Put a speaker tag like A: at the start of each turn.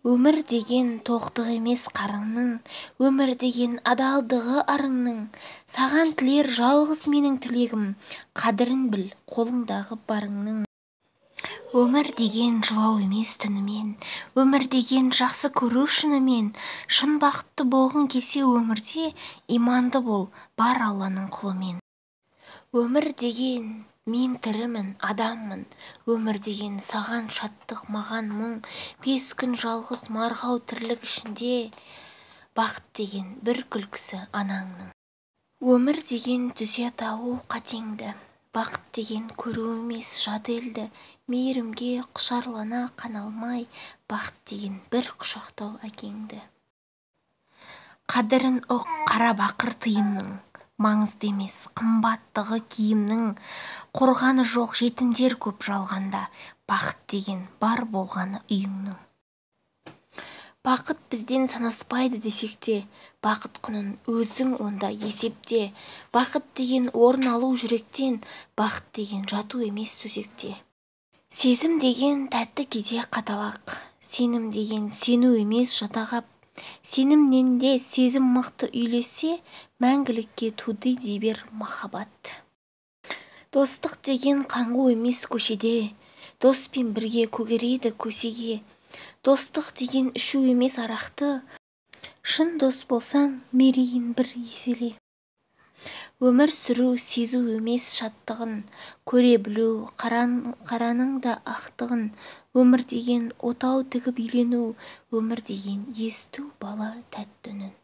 A: Өмір деген тоқтық емес қарыңның, өмір деген адалдығы арыңның. Саған тілер жалғыз менің тілегім, қадірін біл қолыңдағы барыңның. Өмір деген жылау емес түнімен, өмір деген жақсы көру шынымен. Шын бақытты болғың келсе өмірде, иманды бол, бар Алланың құлымен. Өмір деген мен тірімін, адаммын, өмір деген саған шаттық, маған мұң. 5 күн жалғыз марғау тірлік ішінде, бақыт деген бір күлкісі анаңның. Өмір деген түзет алу қатеңді, бақыт деген көру емес жат елді, мейірімге құшарлана қаналмай, бақыт деген бір құшақтау әкеңді. Қадірін ұқ қара бақыр тиынның, маңызды емес қымбаттығы киімнің. Қорғаны жоқ жетімдер көп жалғанда, бақыт деген бар болғаны үйіңнің. Бақыт бізден санаспайды десек те, бақыт құнын өзің онда есепте. Бақыт деген орын алу жүректен, бақыт деген жату емес төсекте. Сезім деген тәтті кейде қаталақ, сенім деген сену емес жатағап. Сенімнен де сезім мықты үйлесе, мәңгілікке туды дей бер махаббат. Достық деген қаңғу емес көшеде, доспен бірге көгереді көсеге. Достық деген ішу емес арақты, шын дос болсаң мерейін бір еселе. Өмір сүру сезу емес шаттығын, көре білу қараның да ақтығын. Өмір деген отау тігіп үйлену, өмір деген есту бала тәтті үнін.